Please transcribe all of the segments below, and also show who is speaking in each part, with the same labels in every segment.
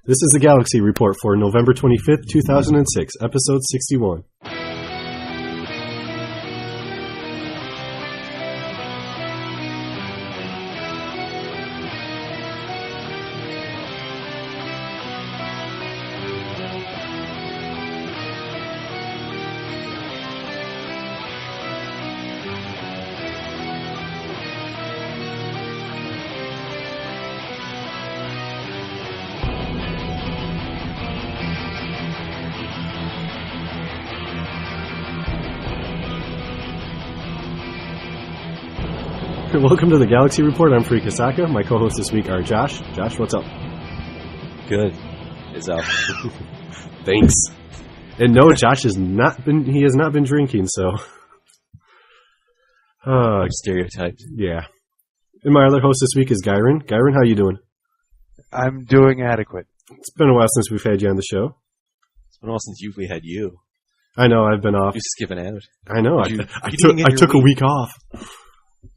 Speaker 1: This is the Galaxy Report for November 25th, 2006, episode 61. Welcome to the Galaxy Report. I'm Free Kasaka. My co-hosts this week are Josh. Josh, what's up?
Speaker 2: Good. It's out.
Speaker 1: Thanks. And no, Josh has not been drinking, so.
Speaker 2: Stereotyped.
Speaker 1: Yeah. And my other host this week is Gyron. Gyron, how you doing?
Speaker 3: I'm doing adequate.
Speaker 1: It's been a while since we've had you on the show.
Speaker 2: It's been a while since we had you.
Speaker 1: I know, I've been off.
Speaker 2: You're skipping out.
Speaker 1: I know. I took a week off.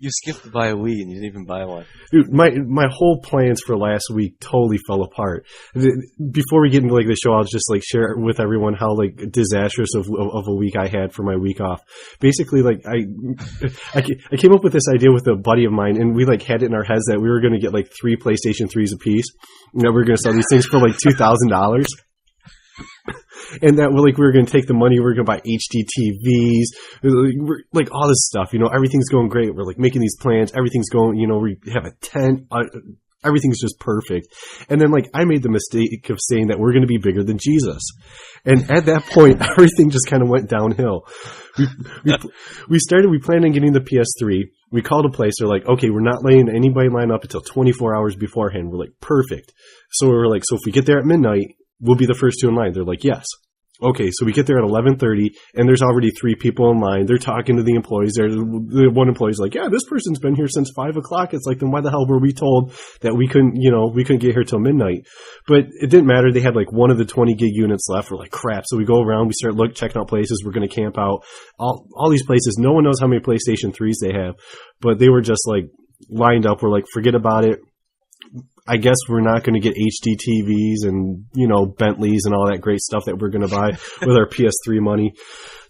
Speaker 2: You skipped to buy a Wii and you didn't even buy one.
Speaker 1: Dude, my whole plans for last week totally fell apart. Before we get into the show, I'll just share with everyone how disastrous of a week I had for my week off. Basically, I came up with this idea with a buddy of mine, and we had it in our heads that we were going to get 3 PlayStation 3s apiece. And that we were going to sell these things for $2,000. And that we were going to take the money, we were going to buy HD TVs, all this stuff. Everything's going great. We're making these plans. Everything's going. We have a tent. Everything's just perfect. And then I made the mistake of saying that we're going to be bigger than Jesus. And at that point, everything just kind of went downhill. We planned on getting the PS3. We called a place. They're okay, we're not letting anybody line up until 24 hours beforehand. We're perfect. So we were so if we get there at midnight, we'll be the first two in line. They're yes. Okay, so we get there at 11:30, and there's already 3 people in line. They're talking to the employees. The one employee's yeah, this person's been here since 5 o'clock. It's then why the hell were we told that we couldn't get here till midnight? But it didn't matter. They had one of the 20 gig units left. We're crap. So we go around, we start checking out places. We're going to camp out. All these places. No one knows how many PlayStation 3s they have, but they were just lined up. We're forget about it. I guess we're not going to get HD TVs and, Bentleys and all that great stuff that we're going to buy with our PS3 money.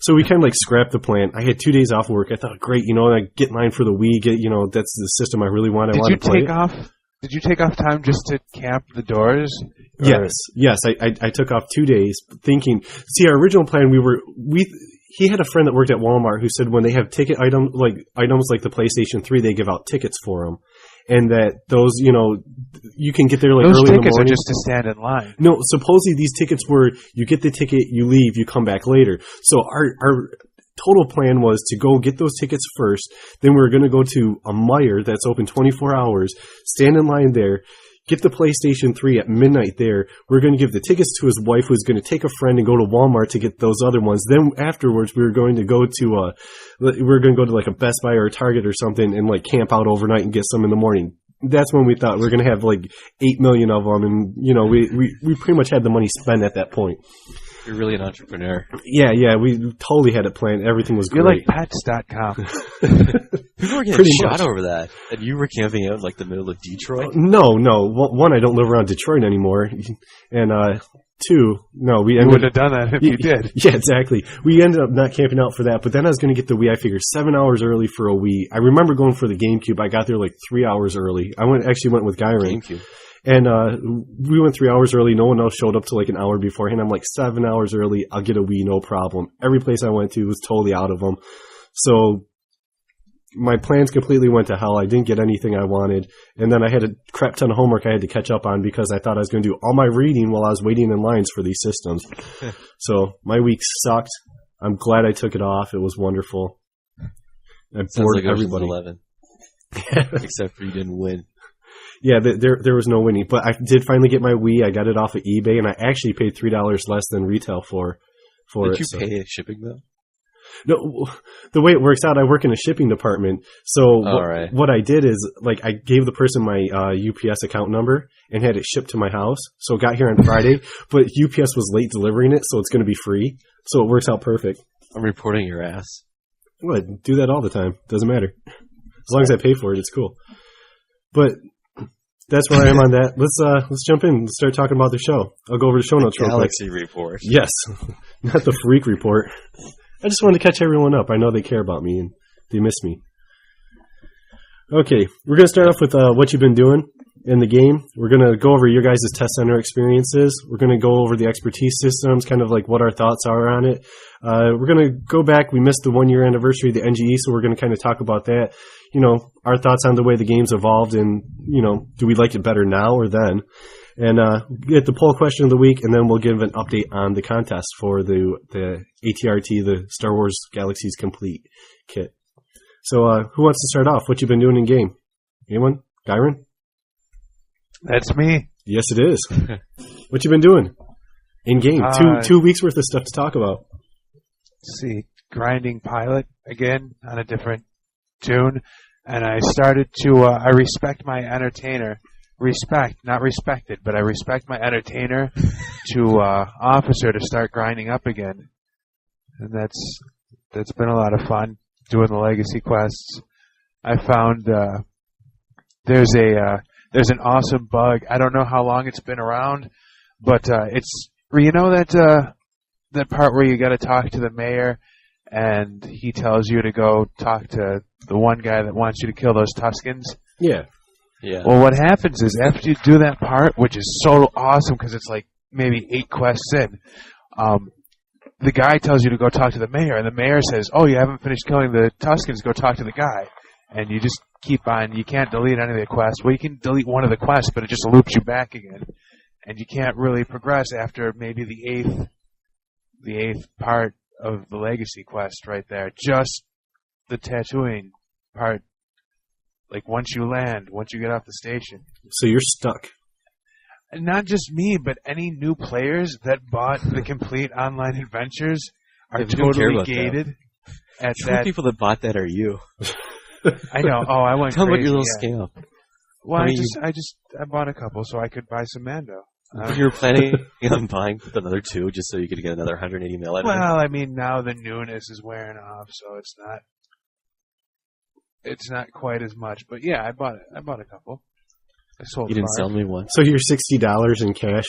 Speaker 1: So we kind of scrapped the plan. I had 2 days off work. I thought, great, I get mine for the Wii. That's the system I really want.
Speaker 3: Did you take off time just to camp the doors?
Speaker 1: Yes. I took off 2 days thinking, our original plan, he had a friend that worked at Walmart who said when they have ticket items like the PlayStation 3, they give out tickets for them. And that those, you can get there
Speaker 3: those
Speaker 1: early in the morning.
Speaker 3: Those tickets are just to stand in line.
Speaker 1: No, supposedly these tickets were, you get the ticket, you leave, you come back later. So our total plan was to go get those tickets first. Then we were going to go to a Meijer that's open 24 hours, stand in line there, get the PlayStation 3 at midnight there. We're going to give the tickets to his wife, who's going to take a friend and go to Walmart to get those other ones. Then afterwards, we were going to go to a Best Buy or a Target or something and camp out overnight and get some in the morning. That's when we thought we were going to have 8 million of them, and we pretty much had the money spent at that point.
Speaker 2: You're really an entrepreneur.
Speaker 1: Yeah, we totally had it planned. Everything was
Speaker 3: You're
Speaker 1: great.
Speaker 3: like Pets.com.
Speaker 2: People were getting shot over that. And you were camping out in the middle of Detroit?
Speaker 1: No. One, I don't live around Detroit anymore. And 2, no.
Speaker 3: You would have done that if you did.
Speaker 1: Yeah, exactly. We ended up not camping out for that. But then I was going to get the Wii. I figured 7 hours early for a Wii. I remember going for the GameCube. I got there 3 hours early. I actually went with Gyron.
Speaker 2: GameCube.
Speaker 1: And we went 3 hours early. No one else showed up till an hour beforehand. I'm 7 hours early. I'll get a Wii, no problem. Every place I went to was totally out of them. So my plans completely went to hell. I didn't get anything I wanted. And then I had a crap ton of homework I had to catch up on because I thought I was going to do all my reading while I was waiting in lines for these systems. So my week sucked. I'm glad I took it off. It was wonderful. I bored everybody.
Speaker 2: 11. Except for you didn't win.
Speaker 1: Yeah, there was no winning. But I did finally get my Wii. I got it off of eBay, and I actually paid $3 less than retail for it.
Speaker 2: Did you pay shipping, though?
Speaker 1: No, the way it works out, I work in a shipping department. So what I did is, I gave the person my UPS account number and had it shipped to my house. So it got here on Friday, but UPS was late delivering it, so it's going to be free. So it works out perfect.
Speaker 2: I'm reporting your ass.
Speaker 1: Well, I do that all the time. Doesn't matter. As long as I pay for it, it's cool. But that's where I am on that. Let's jump in and start talking about the show. I'll go over the show notes real quick.
Speaker 2: Galaxy Report.
Speaker 1: Yes, not the freak report. I just wanted to catch everyone up. I know they care about me and they miss me. Okay, we're going to start off with what you've been doing in the game. We're going to go over your guys' test center experiences. We're going to go over the expertise systems, kind of like what our thoughts are on it. We're going to go back. We missed the 1-year anniversary of the NGE, so we're going to kind of talk about that. You know, our thoughts on the way the game's evolved and, you know, do we like it better now or then? And get the poll question of the week, and then we'll give an update on the contest for the ATRT, the Star Wars Galaxies Complete kit. So who wants to start off? What you been doing in game? Anyone? Gyron?
Speaker 3: That's me.
Speaker 1: Yes, it is. What you been doing in game? 2 weeks worth of stuff to talk about.
Speaker 3: Let's see, grinding pilot again on a different tune, and I started to. I respect my entertainer. Respect, not respected, but I respect my entertainer to officer to start grinding up again, and that's been a lot of fun doing the legacy quests. I found there's an awesome bug. I don't know how long it's been around, but it's that part where you got to talk to the mayor, and he tells you to go talk to the one guy that wants you to kill those Tuskens.
Speaker 1: Yeah.
Speaker 2: Yeah.
Speaker 3: Well, what happens is after you do that part, which is so awesome because it's like maybe 8 quests in, the guy tells you to go talk to the mayor, and the mayor says, "Oh, you haven't finished killing the Tuskens. Go talk to the guy." And you just keep on. You can't delete any of the quests. Well, you can delete one of the quests, but it just loops you back again, and you can't really progress after maybe the eighth part of the legacy quest right there. Just the Tatooine part. Like once you get off the station.
Speaker 1: So you're stuck.
Speaker 3: And not just me, but any new players that bought the complete online adventures are totally gated. At
Speaker 2: the only people that bought that are you.
Speaker 3: I know. Oh, I went
Speaker 2: Tell
Speaker 3: crazy.
Speaker 2: them about your little scam.
Speaker 3: Well, I bought a couple so I could buy some Mando.
Speaker 2: You were planning on buying another 2 just so you could get another 180 mil.
Speaker 3: Well, I mean, now the newness is wearing off, so it's not quite as much. But yeah, I bought a couple. I sold.
Speaker 2: You didn't sell me one.
Speaker 1: So your $60 in cash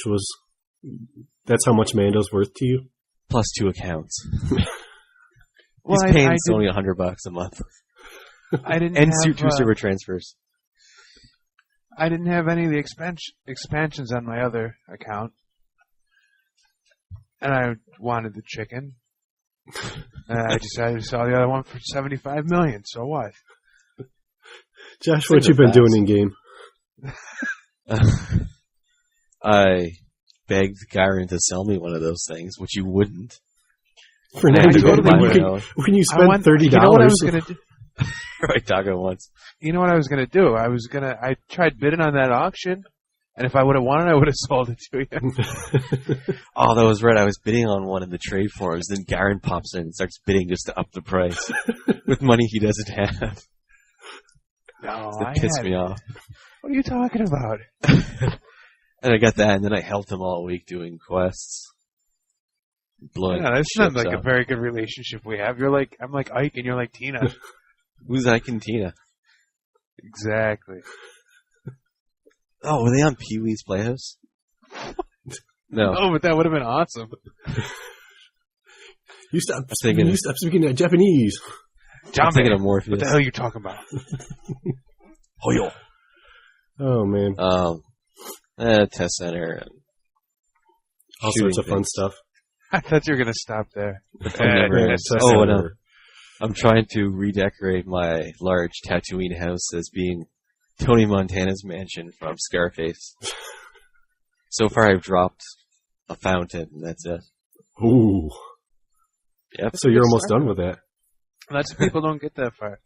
Speaker 1: that's how much Mando's worth to you?
Speaker 2: Plus 2 accounts.
Speaker 3: Well,
Speaker 2: He's paying only $100 a month.
Speaker 3: I didn't
Speaker 2: and
Speaker 3: have
Speaker 2: 2 server transfers.
Speaker 3: I didn't have any of the expansions on my other account, and I wanted the chicken. And I decided to sell the other one for $75 million. So what?
Speaker 1: Josh, what you been doing in game?
Speaker 2: I begged Gyron to sell me one of those things, which you wouldn't.
Speaker 1: For when you spend $30.
Speaker 3: You know what I was going to do?
Speaker 2: Right, Dago once.
Speaker 3: You know what I was going to do? I tried bidding on that auction, and if I would have won it, I would have sold it to you.
Speaker 2: Oh, that was right. I was bidding on one in the trade forums. Then Gyron pops in and starts bidding just to up the price with money he doesn't have.
Speaker 3: No,
Speaker 2: that pissed me off.
Speaker 3: What are you talking about?
Speaker 2: And I got that, and then I helped him all week doing quests.
Speaker 3: That's not like a very good relationship we have. I'm like Ike, and you're like Tina.
Speaker 2: Who's Ike and Tina?
Speaker 3: Exactly.
Speaker 2: Oh, were they on Pee-wee's Playhouse? No.
Speaker 3: Oh, but that would have been awesome.
Speaker 1: You stop speaking Japanese.
Speaker 2: I'm thinking of Morpheus.
Speaker 3: What the hell are you talking about?
Speaker 2: Hoyo.
Speaker 1: Oh, man.
Speaker 2: Test center. And
Speaker 1: all sorts of fun stuff.
Speaker 3: I thought you were going to stop there.
Speaker 2: No. I'm trying to redecorate my large Tatooine house as being Tony Montana's mansion from Scarface. So far, I've dropped a fountain, and that's it.
Speaker 1: Ooh.
Speaker 2: Yep.
Speaker 1: So you're almost done with that.
Speaker 3: Lots of people don't get that far.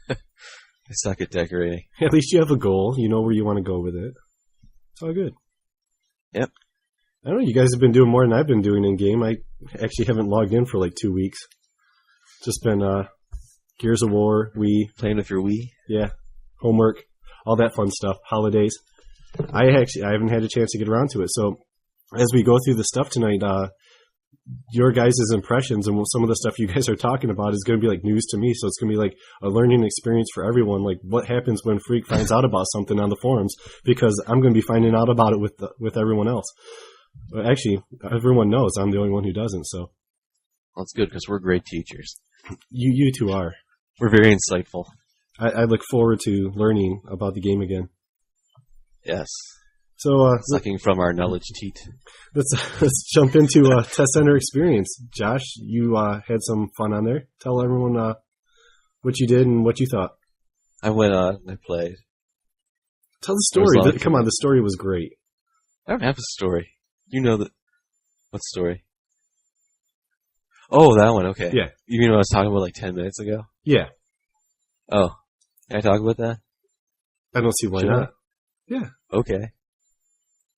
Speaker 2: I suck at decorating.
Speaker 1: At least you have a goal. You know where you want to go with it. It's all good.
Speaker 2: Yep.
Speaker 1: I don't know. You guys have been doing more than I've been doing in game. I actually haven't logged in for like 2 weeks. Just been Gears of War, Wii.
Speaker 2: Playing with your Wii?
Speaker 1: Yeah. Homework. All that fun stuff. Holidays. I haven't had a chance to get around to it. So as we go through the stuff tonight, your guys' impressions and some of the stuff you guys are talking about is going to be like news to me. So it's going to be like a learning experience for everyone. Like what happens when Freak finds out about something on the forums, because I'm going to be finding out about it with everyone else. But actually, everyone knows I'm the only one who doesn't. So
Speaker 2: well, it's good because we're great teachers.
Speaker 1: You two are.
Speaker 2: We're very insightful.
Speaker 1: I look forward to learning about the game again.
Speaker 2: Yes.
Speaker 1: So,
Speaker 2: sucking from our knowledge teat.
Speaker 1: Let's jump into Test Center experience. Josh, you had some fun on there. Tell everyone what you did and what you thought.
Speaker 2: I went on and I played.
Speaker 1: Tell the story. Come on, the story was great.
Speaker 2: I don't have a story. You know that. What story? Oh, that one. Okay.
Speaker 1: Yeah.
Speaker 2: You mean what I was talking about like 10 minutes ago?
Speaker 1: Yeah.
Speaker 2: Oh, can I talk about that?
Speaker 1: I don't see why not. Yeah.
Speaker 2: Okay.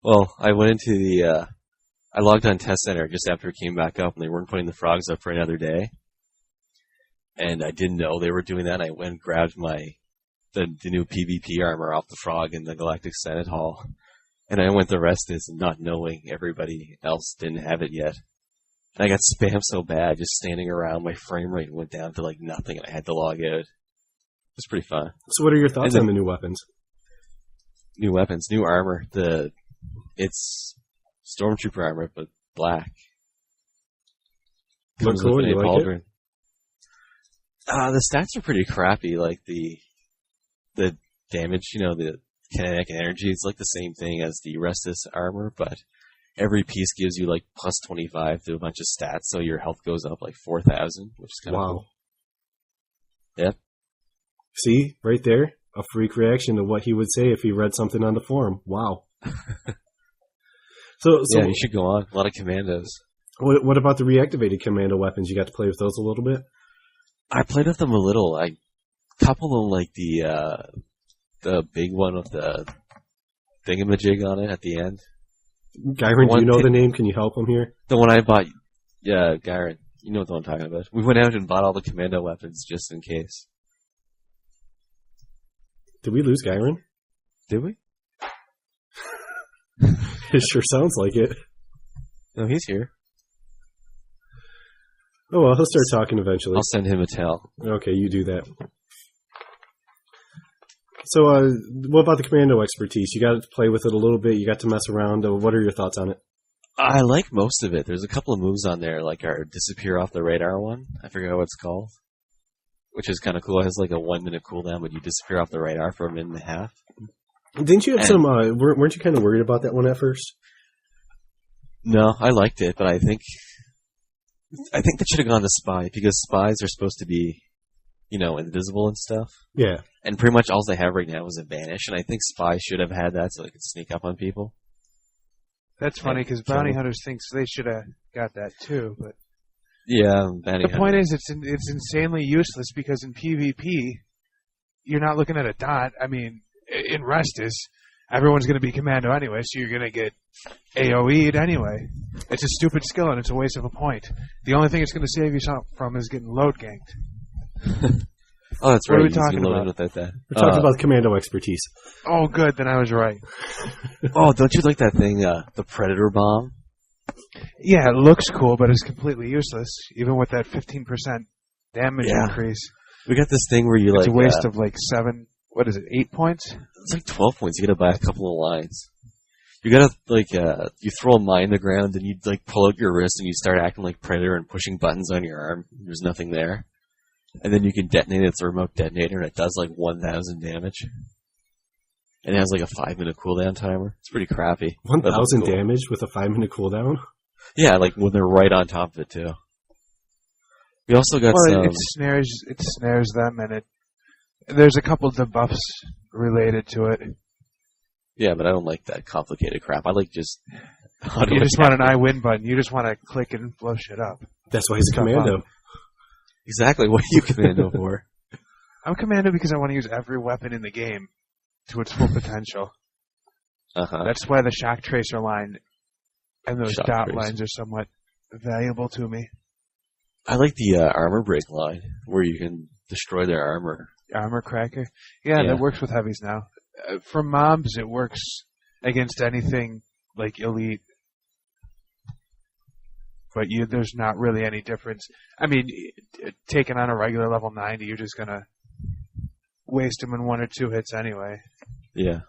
Speaker 2: Well, I went into I logged on Test Center just after it came back up, and they weren't putting the frogs up for another day. And I didn't know they were doing that. I went and grabbed the new PvP armor off the frog in the Galactic Senate Hall. And I went the rest is not knowing everybody else didn't have it yet. And I got spammed so bad, just standing around, my frame rate went down to like nothing, and I had to log out. It was pretty fun.
Speaker 1: So what are your thoughts on the new weapons?
Speaker 2: New weapons, new armor. It's Stormtrooper armor, but black.
Speaker 1: Looks cool, you like it?
Speaker 2: The stats are pretty crappy, like the damage, the kinetic energy, it's like the same thing as the Restus armor, but every piece gives you like plus 25 to a bunch of stats, so your health goes up like 4,000, which is kind of cool. Yep.
Speaker 1: See, right there, a freak reaction to what he would say if he read something on the forum. Wow. So
Speaker 2: yeah, you should go on. A lot of commandos.
Speaker 1: What about the reactivated commando weapons? You got to play with those a little bit?
Speaker 2: I played with them a little. I couple them like the big one with the thingamajig on it at the end.
Speaker 1: Gyron, do you know the name? Can you help him here?
Speaker 2: The one I bought. Yeah, Gyron. You know what I'm talking about. We went out and bought all the commando weapons just in case.
Speaker 1: Did we lose Gyron?
Speaker 2: Did we?
Speaker 1: It sure sounds like it.
Speaker 2: No, he's here.
Speaker 1: Oh, well, he'll start talking eventually.
Speaker 2: I'll send him a tell.
Speaker 1: Okay, you do that. So, what about the commando expertise? You got to play with it a little bit. You got to mess around. What are your thoughts on it?
Speaker 2: I like most of it. There's a couple of moves on there, like our disappear off the radar one. I forget what it's called. Which is kind of cool. It has like a 1 minute cooldown, but you disappear off the radar for a minute and a half.
Speaker 1: Didn't you have some, weren't you kind of worried about that one at first?
Speaker 2: No, I liked it, but I think that should have gone to spy, because spies are supposed to be, invisible and stuff.
Speaker 1: Yeah.
Speaker 2: And pretty much all they have right now is a vanish, and I think spy should have had that so they could sneak up on people.
Speaker 3: That's funny, because bounty hunters thinks they should have got that too, but...
Speaker 2: Yeah, bounty
Speaker 3: The point is, it's insanely useless, because in PvP, you're not looking at a dot. I mean, in Restus, everyone's going to be commando anyway, so you're going to get AoE'd anyway. It's a stupid skill, and it's a waste of a point. The only thing it's going to save you from is getting load ganked.
Speaker 2: Oh, that's
Speaker 3: what
Speaker 2: right.
Speaker 3: What are we talking about?
Speaker 1: We're talking about commando expertise.
Speaker 3: Oh, good. Then I was right.
Speaker 2: Oh, don't you like that thing, the Predator Bomb?
Speaker 3: Yeah, it looks cool, but it's completely useless, even with that 15% damage increase.
Speaker 2: We got this thing where
Speaker 3: it's a waste of like 8 points?
Speaker 2: It's like 12 points. You gotta buy a couple of lines. You gotta, you throw a mine in the ground, and you, pull out your wrist, and you start acting like Predator and pushing buttons on your arm. There's nothing there. And then you can detonate it. It's a remote detonator, and it does 1,000 damage. And it has a 5-minute cooldown timer. It's pretty crappy.
Speaker 1: 1,000 damage with a 5-minute cooldown?
Speaker 2: Yeah, when they're right on top of it, too. We also got some...
Speaker 3: It snares them, and there's a couple debuffs related to it.
Speaker 2: Yeah, but I don't like that complicated crap. I like just...
Speaker 3: You just want an I win button. You just want to click it and blow shit up.
Speaker 1: That's why he's a commando.
Speaker 2: Exactly. What are you commando for?
Speaker 3: I'm commando because I want to use every weapon in the game to its full potential. That's why the shock tracer line and those dot lines are somewhat valuable to me.
Speaker 2: I like the armor break line, where you can destroy their armor.
Speaker 3: Armor cracker? Yeah, that works with heavies now. For mobs, it works against anything like elite. but there's not really any difference. I mean, taking on a regular level 90, you're just gonna waste them in 1 or 2 hits anyway.
Speaker 2: Yeah.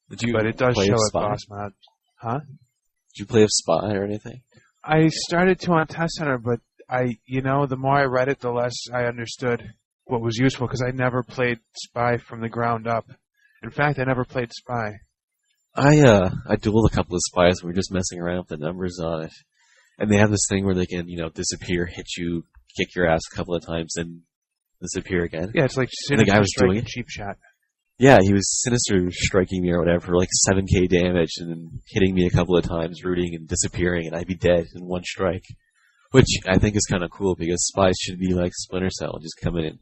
Speaker 3: But it does show at boss mod. Huh?
Speaker 2: Did you play a spy or anything?
Speaker 3: I started to on Test Center, but the more I read it, the less I understood what was useful, because I never played Spy from the ground up. In fact, I never played Spy.
Speaker 2: I dueled a couple of spies. We were just messing around with the numbers on it. And they have this thing where they can, disappear, hit you, kick your ass a couple of times, and disappear again.
Speaker 3: Yeah, it's like Sinister Strike Cheap Shot.
Speaker 2: Yeah, he was Sinister striking me or whatever for like 7k damage and then hitting me a couple of times, rooting and disappearing, and I'd be dead in 1 strike. Which I think is kind of cool, because spies should be like Splinter Cell, just come in.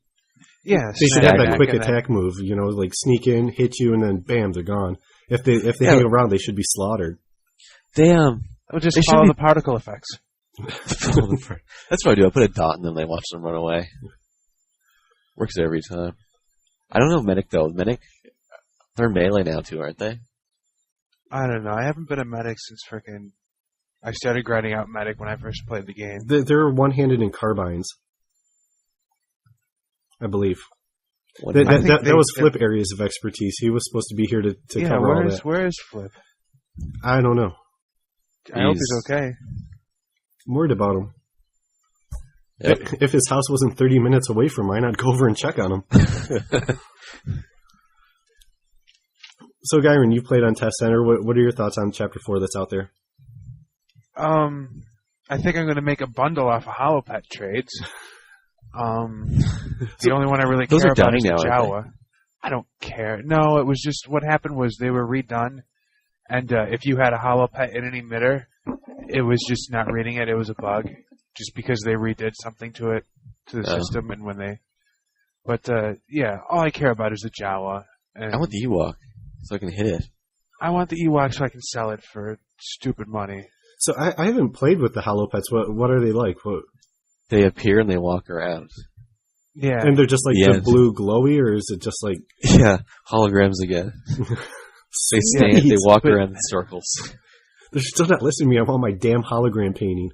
Speaker 3: Yeah,
Speaker 1: they should have that quick attack move, like sneak in, hit you, and then bam, they're gone. If they hang around, they should be slaughtered.
Speaker 2: They
Speaker 3: just follow the particle effects.
Speaker 2: That's what I do. I put a dot in them, and I watch them run away. Works every time. I don't know Medic though. Medic, they're melee now too, aren't they?
Speaker 3: I don't know. I haven't been a Medic since I started grinding out Medic when I first played the game.
Speaker 1: They're one-handed in carbines, I believe. That was Flip areas of expertise. He was supposed to be here to cover all that.
Speaker 3: Where is Flip?
Speaker 1: I don't know.
Speaker 3: I hope he's okay.
Speaker 1: I'm worried about him.
Speaker 2: Yep.
Speaker 1: If his house wasn't 30 minutes away from mine, I'd go over and check on him. So, Gyron, you played on Test Center. What are your thoughts on Chapter 4 that's out there?
Speaker 3: I think I'm going to make a bundle off of HoloPet trades. The only one I really care about is the Jawa. I don't care. No, it was just what happened was they were redone, and if you had a HoloPet in an emitter, it was just not reading it. It was a bug, just because they redid something to the system, and when they. But all I care about is the Jawa. And
Speaker 2: I want the Ewok so I can hit it.
Speaker 3: I want the Ewok so I can sell it for stupid money.
Speaker 1: So I haven't played with the HoloPets. What are they like?
Speaker 2: They appear and they walk around.
Speaker 3: Yeah.
Speaker 1: And they're just like the blue glowy, or is it just like...
Speaker 2: Yeah, holograms again. They stand, they walk around in circles.
Speaker 1: They're still not listening to me. I want my damn hologram painting.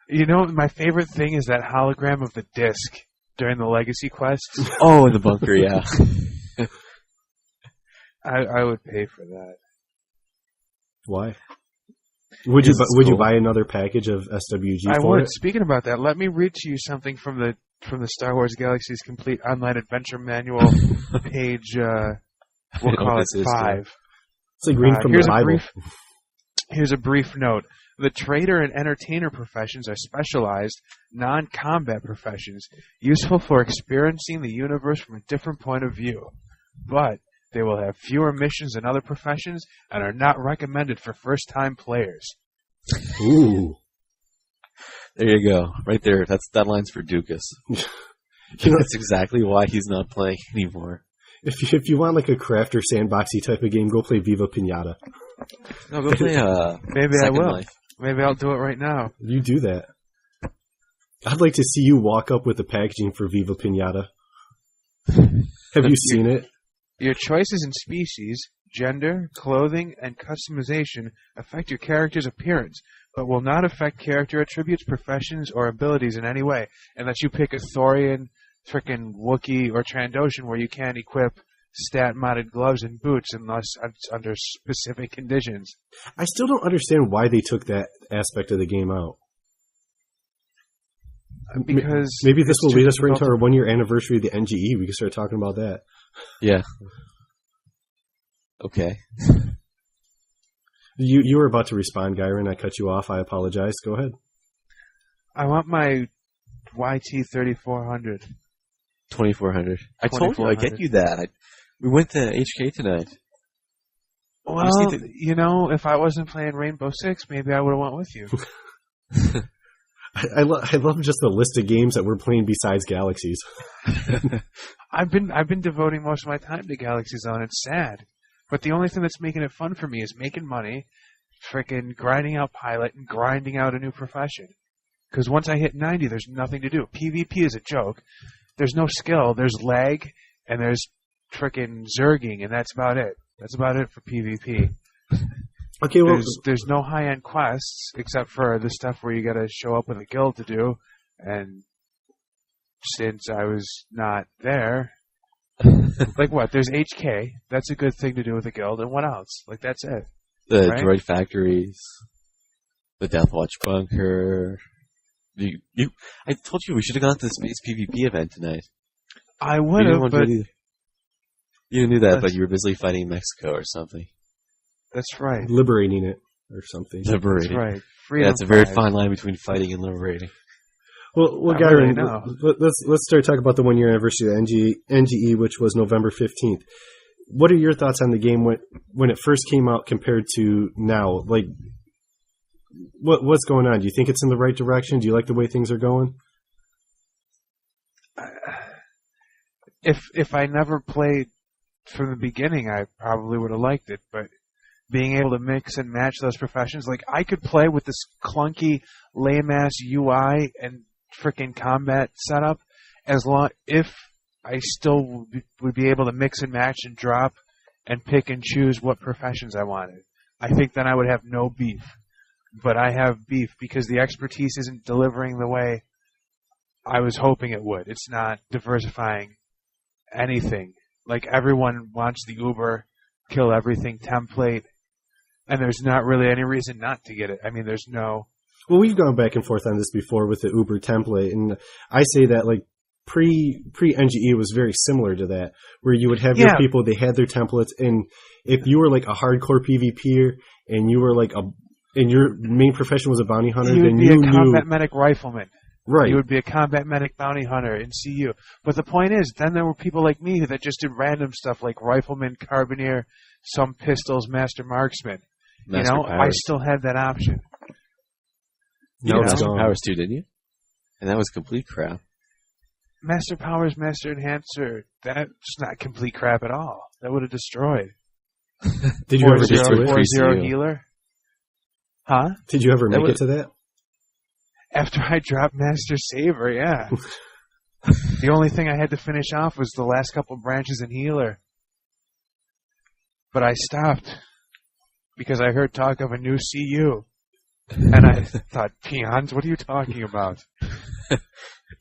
Speaker 3: My favorite thing is that hologram of the disc during the Legacy quest.
Speaker 2: Oh, in the bunker, yeah.
Speaker 3: I would pay for that.
Speaker 1: Why? Would you buy another package of SWG
Speaker 3: I
Speaker 1: for
Speaker 3: would.
Speaker 1: it?
Speaker 3: Speaking about that, let me read to you something from the Star Wars Galaxy's Complete Online Adventure Manual, page, we'll call it 5.
Speaker 1: It's like reading from the Bible.
Speaker 3: Here's a brief note. The trader and entertainer professions are specialized, non-combat professions, useful for experiencing the universe from a different point of view. But they will have fewer missions than other professions and are not recommended for first-time players.
Speaker 1: Ooh.
Speaker 2: There you go. Right there. That line's for Dukas. That's exactly why he's not playing anymore.
Speaker 1: If you want like a crafter sandboxy type of game, go play Viva Pinata.
Speaker 2: No, go play
Speaker 3: Maybe I will.
Speaker 2: Life.
Speaker 3: Maybe I'll do it right now.
Speaker 1: You do that. I'd like to see you walk up with the packaging for Viva Pinata. Have you seen it?
Speaker 3: Your choices in species, gender, clothing, and customization affect your character's appearance, but will not affect character attributes, professions, or abilities in any way. Unless you pick a Thorian, frickin' Wookiee, or Trandoshan where you can't equip stat-modded gloves and boots unless it's under specific conditions.
Speaker 1: I still don't understand why they took that aspect of the game out.
Speaker 3: Because
Speaker 1: maybe this will lead us right into our 1-year anniversary of the NGE. We can start talking about that.
Speaker 2: Yeah. Okay.
Speaker 1: You were about to respond, Gyron. I cut you off. I apologize. Go ahead.
Speaker 3: I want my YT 3400.
Speaker 2: 2400. I told you I'd get you that. We went to HK tonight.
Speaker 3: Well, if I wasn't playing Rainbow Six, maybe I would have went with you.
Speaker 1: I love just the list of games that we're playing besides Galaxies.
Speaker 3: I've been devoting most of my time to Galaxy Zone. It's sad, but the only thing that's making it fun for me is making money, frickin' grinding out pilot, and grinding out a new profession. Because once I hit 90, there's nothing to do. PvP is a joke. There's no skill. There's lag, and there's frickin' zerging, and that's about it. That's about it for PvP.
Speaker 1: Okay, well,
Speaker 3: there's no high-end quests except for the stuff where you got to show up with a guild to do, and since I was not there, like what? There's HK. That's a good thing to do with a guild, and what else? Like that's it.
Speaker 2: The
Speaker 3: right?
Speaker 2: droid factories, the Deathwatch bunker. I told you we should have gone to the space PvP event tonight.
Speaker 3: I would have, but
Speaker 2: you knew that, but you were busy fighting Mexico or something.
Speaker 3: That's right.
Speaker 1: Liberating it or something.
Speaker 3: That's right. Freedom
Speaker 2: it's a very fine line between fighting and liberating.
Speaker 1: Well, Gyron, let's start talking about the 1 year anniversary of NGE, which was November 15th. What are your thoughts on the game when it first came out compared to now? Like, what's going on? Do you think it's in the right direction? Do you like the way things are going?
Speaker 3: If I never played from the beginning, I probably would have liked it, but being able to mix and match those professions, like I could play with this clunky, lame-ass UI and freaking combat setup if I still would be able to mix and match and drop and pick and choose what professions I wanted. I think then I would have no beef. But I have beef because the expertise isn't delivering the way I was hoping it would. It's not diversifying anything. Like everyone wants the Uber, kill everything template, and there's not really any reason not to get it. I mean, there's no...
Speaker 1: Well, we've gone back and forth on this before with the Uber template, and I say that like pre-NGE was very similar to that, where you would have your people, they had their templates, and if you were like a hardcore PvPer and you were like and your main profession was a bounty hunter, then you knew... You would be a combat
Speaker 3: medic rifleman.
Speaker 1: Right.
Speaker 3: You would be a combat medic bounty hunter in CU. But the point is, then there were people like me that just did random stuff like rifleman, carbineer, some pistols, master marksman. Master Powers. I still had that option.
Speaker 2: No, Master Powers too, didn't you? And that was complete crap.
Speaker 3: Master Powers, Master Enhancer, that's not complete crap at all. That would have destroyed.
Speaker 1: Did you ever destroy it?
Speaker 3: 4-0 healer? Huh?
Speaker 1: Did you ever make it to that?
Speaker 3: After I dropped Master Saber, yeah. The only thing I had to finish off was the last couple branches in healer. But I stopped because I heard talk of a new CU. And I thought, peons, what are you talking about?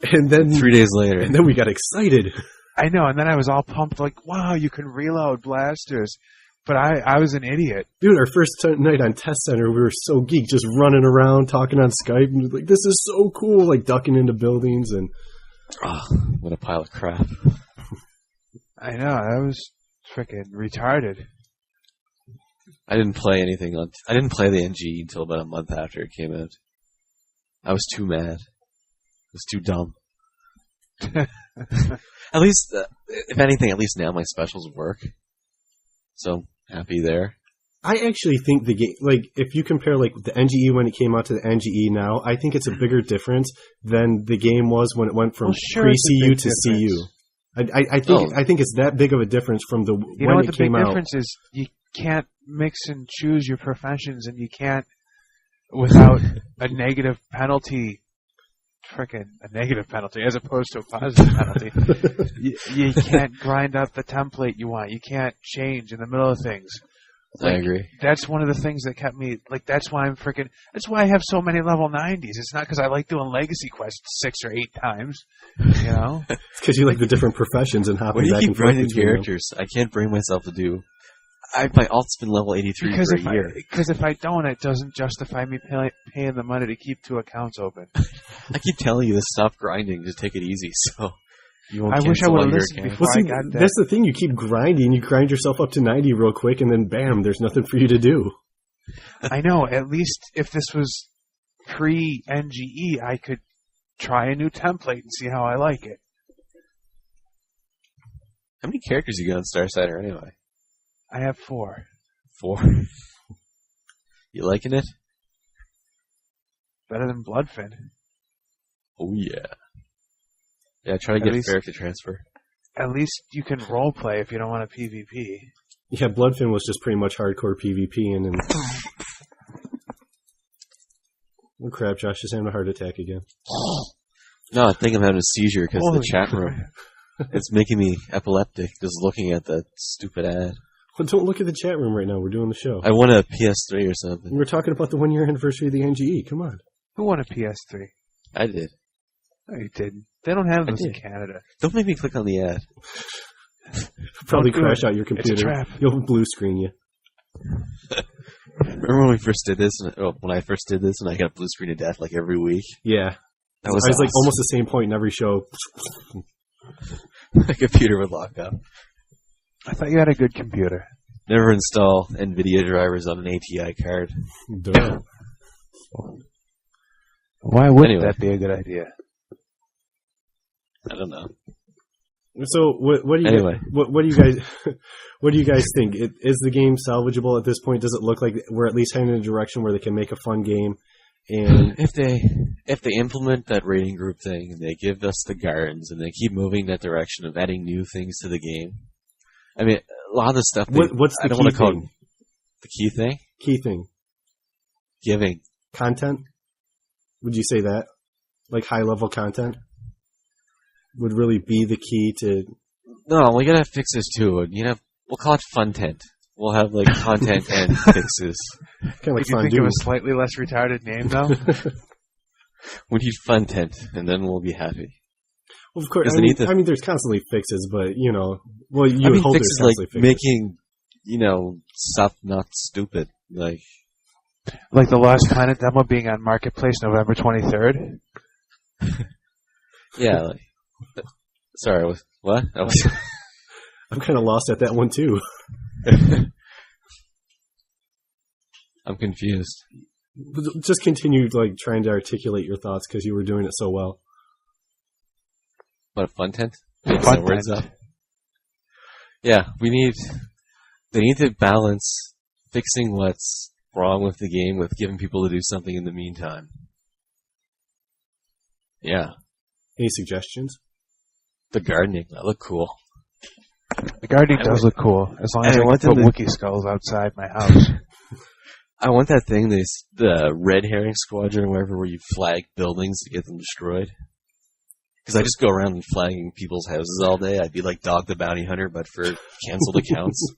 Speaker 1: And then
Speaker 2: 3 days later.
Speaker 1: And then we got excited.
Speaker 3: I know, and then I was all pumped like, wow, you can reload blasters. But I was an idiot.
Speaker 1: Dude, our first night on Test Center, we were so geeked, just running around, talking on Skype, and like, this is so cool, like ducking into buildings. And
Speaker 2: oh, what a pile of crap.
Speaker 3: I know, I was freaking retarded.
Speaker 2: I didn't play anything I didn't play the NGE until about a month after it came out. I was too mad. It was too dumb. At least, if anything, at least now my specials work. So, happy there.
Speaker 1: I actually think the game, like, if you compare, like, the NGE when it came out to the NGE now, I think it's a bigger difference than the game was when it went from pre-CU to CU. I think it's that big of a difference from when it came out. You know what the big difference
Speaker 3: is? You can't mix and choose your professions, and you can't, without a negative penalty, a negative penalty as opposed to a positive penalty. You can't grind up the template you want. You can't change in the middle of things.
Speaker 2: Like, I agree.
Speaker 3: That's one of the things that kept me, like, that's why I have so many level 90s. It's not because I like doing legacy quests 6 or 8 times, you know?
Speaker 1: It's because you like the different professions and hopping back and forth.
Speaker 2: When you keep grinding characters, I can't bring myself to do... my alt's been level 83 for a year.
Speaker 3: Because if I don't, it doesn't justify me paying the money to keep 2 accounts open.
Speaker 2: I keep telling you to stop grinding, just take it easy, so you won't
Speaker 3: I wish I would have listened before I got that.
Speaker 1: That's the thing, you keep grinding, you grind yourself up to 90 real quick, and then bam, there's nothing for you to do.
Speaker 3: I know, at least if this was pre-NGE, I could try a new template and see how I like it.
Speaker 2: How many characters you got on Starsider anyway?
Speaker 3: I have 4.
Speaker 2: 4? You liking it?
Speaker 3: Better than Bloodfin.
Speaker 2: Oh, yeah. Yeah, try to get character transfer.
Speaker 3: At least you can roleplay if you don't want a PvP.
Speaker 1: Yeah, Bloodfin was just pretty much hardcore PvP, and then... Oh, crap, Josh is having a heart attack again.
Speaker 2: No, I think I'm having a seizure because of the chat room. It's making me epileptic just looking at that stupid ad.
Speaker 1: Well, don't look at the chat room right now. We're doing the show.
Speaker 2: I won a PS3 or something.
Speaker 1: We're talking about the 1-year anniversary of the NGE. Come on.
Speaker 3: Who won a PS3?
Speaker 2: I did.
Speaker 3: No, you didn't. They don't have those in Canada.
Speaker 2: Don't make me click on the ad.
Speaker 1: Probably crash out your computer.
Speaker 3: It's a trap.
Speaker 1: You'll blue screen you.
Speaker 2: Remember when we first did this? When I first did this, and I got blue screen to death like every week.
Speaker 1: Yeah,
Speaker 2: that was
Speaker 1: like almost the same point in every show.
Speaker 2: My computer would lock up.
Speaker 3: I thought you had a good computer.
Speaker 2: Never install NVIDIA drivers on an ATI card.
Speaker 1: Duh.
Speaker 3: Why wouldn't that be a good idea?
Speaker 2: I don't know.
Speaker 1: So what do you what do you guys what do you guys think? Is the game salvageable at this point? Does it look like we're at least heading in a direction where they can make a fun game? And
Speaker 2: if they implement that rating group thing and they give us the gardens and they keep moving that direction of adding new things to the game, I mean a lot of the stuff.
Speaker 1: What's the key thing?
Speaker 2: The key thing?
Speaker 1: Key thing.
Speaker 2: Giving
Speaker 1: content. Would you say that, like high level content, would really be the key to?
Speaker 2: No, we gotta fix this too. We'll call it fun-tent. We'll have like content and fixes.
Speaker 1: Kind of like
Speaker 3: Could you think of a slightly less retarded name though?
Speaker 2: We need fun-tent, and then we'll be happy.
Speaker 1: Well, of course. I mean, there's constantly fixes, but you hope
Speaker 2: fixes
Speaker 1: there's constantly
Speaker 2: like fixes. Making stuff not stupid, like
Speaker 3: the Lost Planet demo being on Marketplace November 23rd.
Speaker 2: Yeah. Sorry, what?
Speaker 1: I'm kind of lost at that one too.
Speaker 2: I'm confused.
Speaker 1: Just continue trying to articulate your thoughts because you were doing it so well.
Speaker 2: What, fun-tent? Words up. Yeah, they need to balance fixing what's wrong with the game with giving people to do something in the meantime. Yeah.
Speaker 1: Any suggestions?
Speaker 2: The gardening, that looked cool.
Speaker 3: The gardening does look cool, as long as I can put Wookiee skulls outside my house.
Speaker 2: I want that thing, the Red Herring Squadron, where you flag buildings to get them destroyed. Because I just go around and flagging people's houses all day. I'd be like Dog the Bounty Hunter, but for canceled accounts.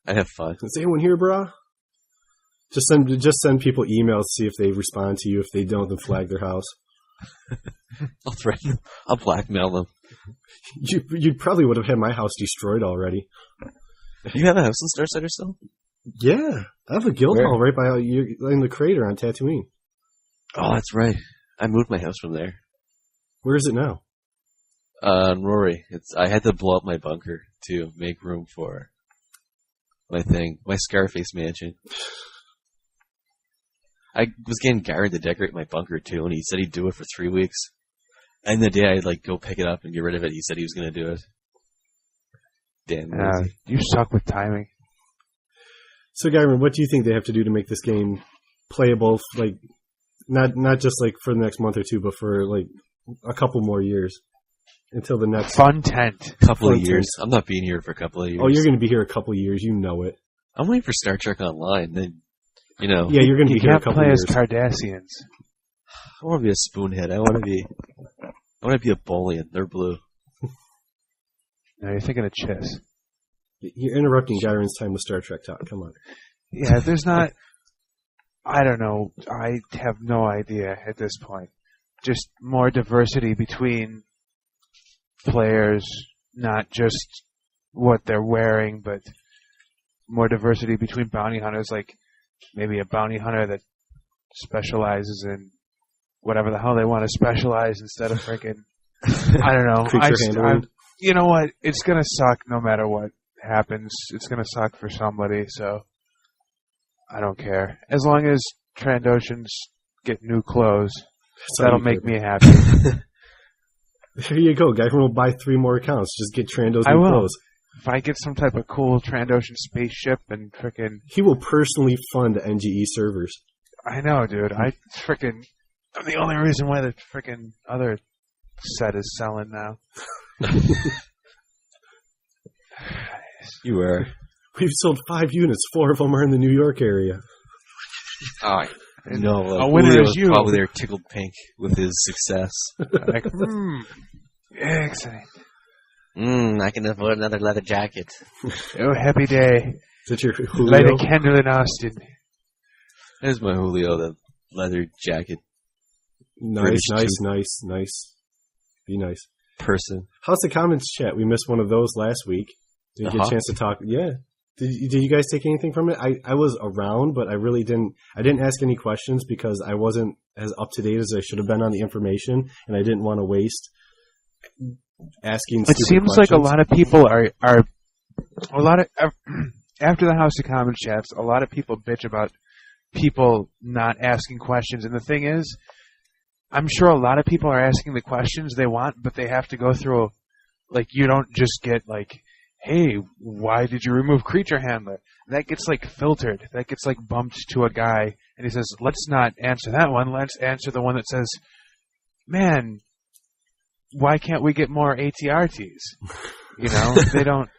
Speaker 2: I'd have fun.
Speaker 1: Is anyone here, brah? Just send people emails to see if they respond to you. If they don't, then flag their house.
Speaker 2: I'll threaten them. I'll blackmail them.
Speaker 1: You probably would have had my house destroyed already.
Speaker 2: You have a house in Star Center still?
Speaker 1: Yeah. I have a guild hall right by in the crater on Tatooine.
Speaker 2: Oh, that's right. I moved my house from there.
Speaker 1: Where is it now?
Speaker 2: Rory. I had to blow up my bunker to make room for my Scarface mansion. I was getting Gary to decorate my bunker too, and he said he'd do it for 3 weeks. And the day I'd go pick it up and get rid of it, he said he was going to do it. Damn.
Speaker 3: You suck with timing.
Speaker 1: So, Guyron, what do you think they have to do to make this game playable? Not just for the next month or two, but for a couple more years until the next
Speaker 3: fun-tent.
Speaker 2: Couple of years. I'm not being here for a couple of years.
Speaker 1: Oh, you're going to be here a couple of years. You know it.
Speaker 2: I'm waiting for Star Trek Online. Then,
Speaker 1: Yeah, you're going to be here a couple of years.
Speaker 3: You can't play as Cardassians.
Speaker 2: I want to be a spoonhead. I want to be a Bolian. They're blue.
Speaker 3: No, you're thinking of chess.
Speaker 1: You're interrupting Gyron's time with Star Trek talk. Come on.
Speaker 3: Yeah, there's not... I don't know. I have no idea at this point. Just more diversity between players, not just what they're wearing, but more diversity between bounty hunters, maybe a bounty hunter that specializes in whatever the hell they want to specialize instead of freaking, I don't know. You know what? It's going to suck no matter what happens. It's going to suck for somebody, so I don't care. As long as Trandoshans get new clothes, that'll make me happy.
Speaker 1: There you go. Guy will buy 3 more accounts. Just get Trando's new clothes.
Speaker 3: If I get some type of cool Trandoshan spaceship and frickin'...
Speaker 1: He will personally fund NGE servers.
Speaker 3: I know, dude. I'm the only reason why the frickin' other set is selling now.
Speaker 2: You were.
Speaker 1: We've sold 5 units. 4 of them are in the New York area.
Speaker 2: Oh, no.
Speaker 3: A winner is you.
Speaker 2: Probably there tickled pink with his success.
Speaker 3: Excellent.
Speaker 2: I can afford another leather jacket.
Speaker 3: Oh, happy day.
Speaker 1: Is that your Julio?
Speaker 3: Light a candle in Austin.
Speaker 2: There's my Julio, the leather jacket.
Speaker 1: Nice. Be nice.
Speaker 2: Person.
Speaker 1: How's the comments chat? We missed one of those last week. Did you get a chance to talk? Yeah. Did you guys take anything from it? I was around, but I really didn't. I didn't ask any questions because I wasn't as up to date as I should have been on the information, and I didn't want to waste asking.
Speaker 3: It seems
Speaker 1: questions.
Speaker 3: like a lot of people are a lot of after the House of Commons chats. A lot of people bitch about people not asking questions, and the thing is, I'm sure a lot of people are asking the questions they want, but they have to go through. Like, you don't just get like, hey, why did you remove creature handler? That gets like filtered. That gets like bumped to a guy, and he says, let's not answer that one. Let's answer the one that says, man, why can't we get more ATRTs? You know, they don't.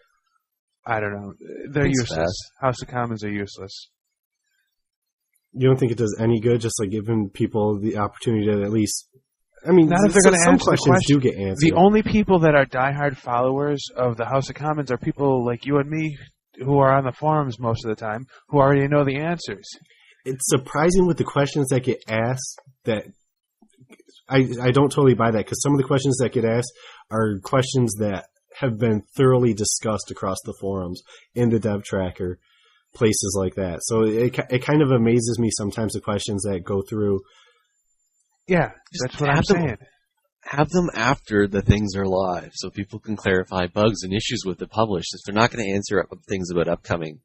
Speaker 3: I don't know. They're useless. Fast. House of Commons are useless.
Speaker 1: You don't think it does any good, just like giving people the opportunity to at least. I mean,
Speaker 3: not if they're going to answer
Speaker 1: questions
Speaker 3: the question.
Speaker 1: Do get answered.
Speaker 3: The only people that are diehard followers of the House of Commons are people like you and me who are on the forums most of the time who already know the answers.
Speaker 1: It's surprising with the questions that get asked that I don't totally buy that, because some of the questions that get asked are questions that have been thoroughly discussed across the forums, in the dev tracker, places like that. So it kind of amazes me sometimes, the questions that go through. Yeah,
Speaker 3: that's what I'm saying.
Speaker 2: Have them after the things are live, so people can clarify bugs and issues with the published. If they're not going to answer things about upcoming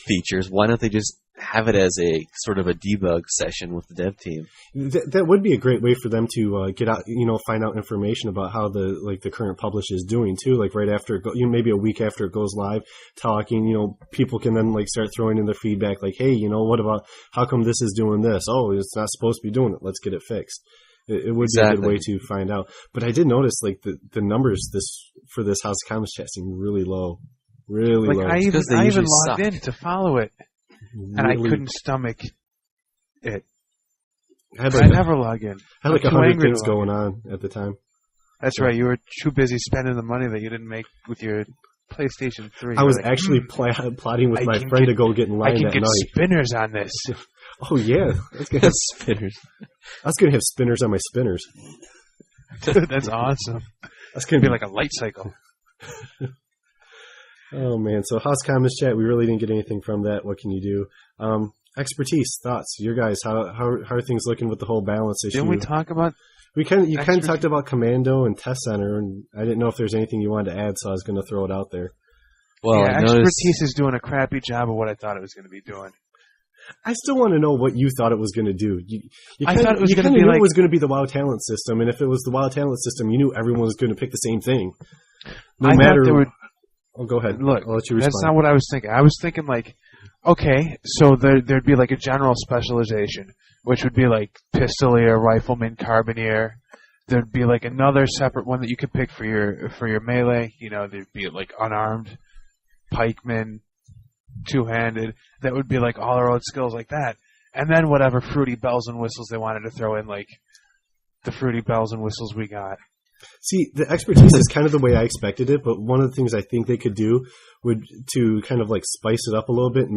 Speaker 2: features, why don't they just have it as a sort of a debug session with the dev team?
Speaker 1: That would be a great way for them to get out, find out information about how the current publish is doing too. Like right after, maybe a week after it goes live, talking. People can then start throwing in their feedback, like, hey, what about how come this is doing this? Oh, it's not supposed to be doing it. Let's get it fixed. It would be a good way to find out. But I did notice the numbers for this House of Commons chat seem really low. Really low.
Speaker 3: I even logged in to follow it, and I couldn't stomach it. I never log in.
Speaker 1: I had 100 things going on at the time.
Speaker 3: That's right. You were too busy spending the money that you didn't make with your PlayStation 3.
Speaker 1: I was actually plotting with my friend to go get in line that night. I can get
Speaker 3: spinners on this.
Speaker 1: Oh, yeah.
Speaker 2: Spinners.
Speaker 1: I was going to have spinners on my spinners.
Speaker 3: That's awesome. That's going to be like a light cycle.
Speaker 1: Oh, man. So, House Commons chat, we really didn't get anything from that. What can you do? Expertise, thoughts, your guys, how are things looking with the whole balance issue?
Speaker 3: Didn't we talk about...
Speaker 1: You kind of talked about Commando and Test Center, and I didn't know if there's anything you wanted to add, so I was going to throw it out there.
Speaker 3: Well, yeah, Expertise is doing a crappy job of what I thought it was going to be doing.
Speaker 1: I still want to know what you thought it was going to do.
Speaker 3: I thought it was going to be
Speaker 1: it was going to be the WoW talent system, and if it was the WoW talent system, you knew everyone was going to pick the same thing. No matter. Oh, go ahead.
Speaker 3: Look,
Speaker 1: I'll let you respond.
Speaker 3: That's not what I was thinking. I was thinking okay, so there'd be a general specialization, which would be Pistolier, Rifleman, Carbineer. There'd be another separate one that you could pick for your melee. There'd be unarmed, pikeman, two-handed. That would be all our own skills like that. And then whatever fruity bells and whistles they wanted to throw in, the fruity bells and whistles we got.
Speaker 1: See, the expertise is kind of the way I expected it, but one of the things I think they could do would to kind of spice it up a little bit and